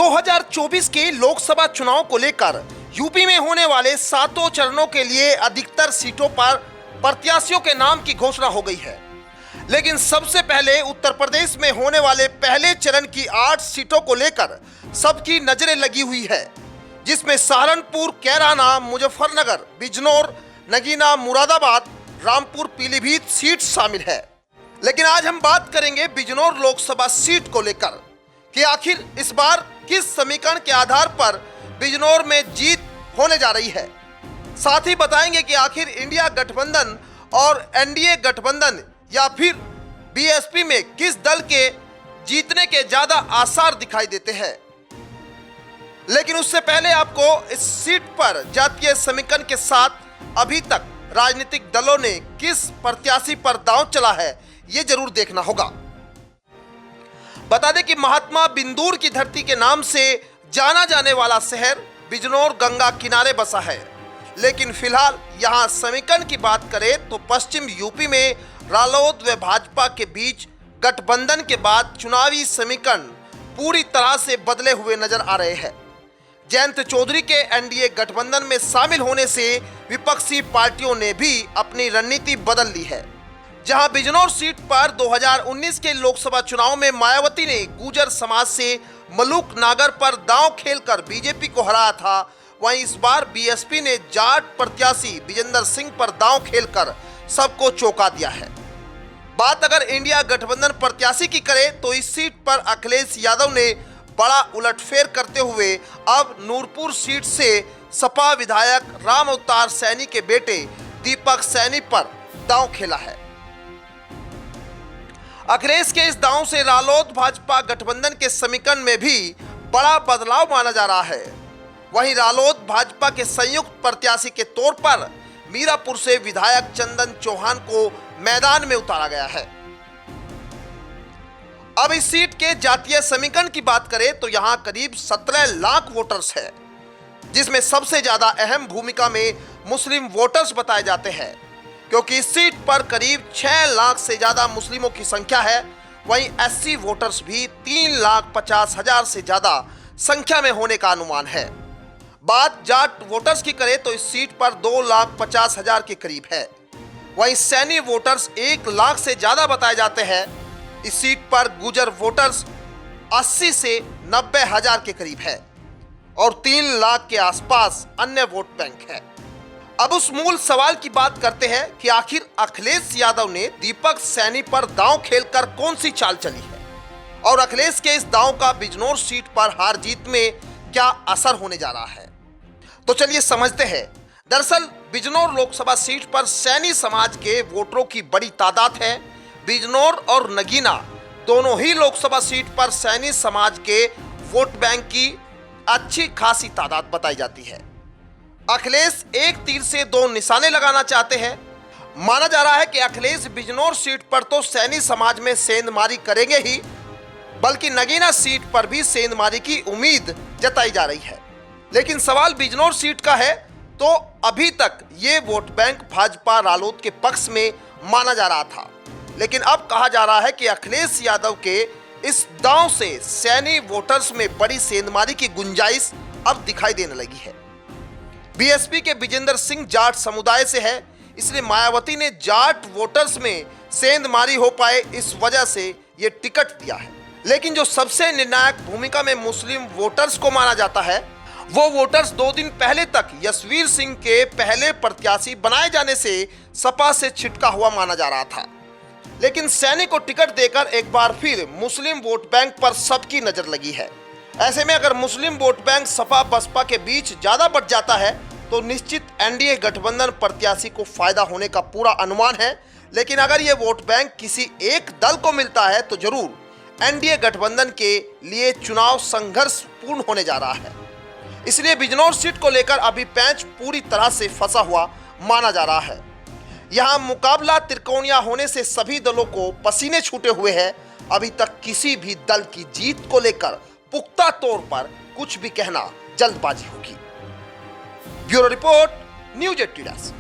2024 के लोकसभा चुनाव को लेकर यूपी में होने वाले 7 चरणों के लिए अधिकतर सीटों पर प्रत्याशियों के नाम की घोषणा हो गई है। लेकिन सबसे पहले उत्तर प्रदेश में होने वाले पहले चरण की 8 सीटों को लेकर सबकी नजरें लगी हुई है, जिसमें सहारनपुर, कैराना, मुजफ्फरनगर, बिजनौर, नगीना, मुरादाबाद, रामपुर, पीलीभीत सीट शामिल है। लेकिन आज हम बात करेंगे बिजनौर लोकसभा सीट को लेकर कि आखिर इस बार किस समीकरण के आधार पर बिजनौर में जीत होने जा रही है। साथ ही बताएंगे कि आखिर इंडिया गठबंधन और एनडीए गठबंधन या फिर बीएसपी में किस दल के जीतने के ज्यादा आसार दिखाई देते हैं। लेकिन उससे पहले आपको इस सीट पर जातीय समीकरण के साथ अभी तक राजनीतिक दलों ने किस प्रत्याशी पर दांव चला है, ये जरूर देखना होगा। बता दें कि महात्मा बिंदुर की धरती के नाम से जाना जाने वाला शहर बिजनौर गंगा किनारे बसा है। लेकिन फिलहाल यहां समीकरण की बात करें तो पश्चिम यूपी में रालोद व भाजपा के बीच गठबंधन के बाद चुनावी समीकरण पूरी तरह से बदले हुए नजर आ रहे हैं। जयंत चौधरी के एनडीए गठबंधन में शामिल होने से विपक्षी पार्टियों ने भी अपनी रणनीति बदल ली है। जहां बिजनौर सीट पर 2019 के लोकसभा चुनाव में मायावती ने गुर्जर समाज से मलूक नागर पर दांव खेलकर बीजेपी को हराया था, वहीं इस बार बीएसपी ने जाट प्रत्याशी विजेंद्र सिंह पर दांव खेलकर सबको चौंका दिया है। बात अगर इंडिया गठबंधन प्रत्याशी की करें तो इस सीट पर अखिलेश यादव ने बड़ा उलटफेर करते हुए अब नूरपुर सीट से सपा विधायक राम अवतार सैनी के बेटे दीपक सैनी पर दांव खेला है। अखिलेश के इस दांव से रालोद भाजपा गठबंधन के समीकरण में भी बड़ा बदलाव माना जा रहा है। वहीं रालोद भाजपा के संयुक्त प्रत्याशी के तौर पर मीरापुर से विधायक चंदन चौहान को मैदान में उतारा गया है। अब इस सीट के जातीय समीकरण की बात करें तो यहां करीब 17 लाख वोटर्स हैं, जिसमें सबसे ज्यादा अहम भूमिका में मुस्लिम वोटर्स बताए जाते हैं, क्योंकि इस सीट पर करीब 6 लाख से ज्यादा मुस्लिमों की संख्या है। वहीं एससी वोटर्स भी 3,50,000 से ज्यादा संख्या में होने का अनुमान है। बात जाट वोटर्स की करें तो इस सीट पर 2,50,000 के करीब है। वहीं सैनी वोटर्स 1 लाख से ज्यादा बताए जाते हैं। इस सीट पर गुर्जर वोटर्स 80 से 90,000 के करीब है और 3 लाख के आसपास अन्य वोट बैंक है। अब उस मूल सवाल की बात करते हैं कि आखिर अखिलेश यादव ने दीपक सैनी पर दांव खेलकर कौन सी चाल चली है और अखिलेश के इस दांव का बिजनौर सीट पर हार जीत में क्या असर होने जा रहा है, तो चलिए समझते हैं। दरअसल बिजनौर लोकसभा सीट पर सैनी समाज के वोटरों की बड़ी तादाद है। बिजनौर और नगीना दोनों ही लोकसभा सीट पर सैनी समाज के वोट बैंक की अच्छी खासी तादाद बताई जाती है। अखिलेश एक तीर से 2 निशाने लगाना चाहते हैं। माना जा रहा है कि अखिलेश बिजनौर सीट पर तो सैनी समाज में सेंधमारी करेंगे ही, बल्कि नगीना सीट पर भी सेंधमारी की उम्मीद जताई जा रही है। लेकिन सवाल बिजनौर सीट का है तो अभी तक ये वोट बैंक भाजपा रालोद के पक्ष में माना जा रहा था, लेकिन अब कहा जा रहा है कि अखिलेश यादव के इस दांव से सैनी वोटर्स में बड़ी सेंधमारी की गुंजाइश अब दिखाई देने लगी है। बीएसपी के विजेंद्र सिंह जाट समुदाय से है, इसलिए मायावती ने जाट वोटर्स में सेंधमारी हो पाए इस वजह से ये टिकट दिया है। लेकिन जो सबसे निर्णायक भूमिका में मुस्लिम वोटर्स को माना जाता है, वो वोटर्स 2 दिन पहले तक यशवीर सिंह के पहले प्रत्याशी बनाए जाने से सपा से छिटका हुआ माना जा रहा था। लेकिन सैनी को टिकट देकर एक बार फिर मुस्लिम वोट बैंक पर सबकी नजर लगी है। ऐसे में अगर मुस्लिम वोट बैंक सपा बसपा के बीच ज्यादा बढ़ जाता है तो निश्चित एनडीए गठबंधन प्रत्याशी को फायदा होने का पूरा अनुमान है। लेकिन अगर ये वोट बैंक किसी एक दल को मिलता है तो जरूर एनडीए गठबंधन के लिए चुनाव संघर्ष पूर्ण होने जा रहा है। इसलिए बिजनौर सीट को लेकर अभी पैंच पूरी तरह से फंसा हुआ माना जा रहा है। यहाँ मुकाबला त्रिकोणीय होने से सभी दलों को पसीने छूटे हुए हैं। अभी तक किसी भी दल की जीत को लेकर पुख्ता तौर पर कुछ भी कहना जल्दबाजी होगी। Bureau report, news 18।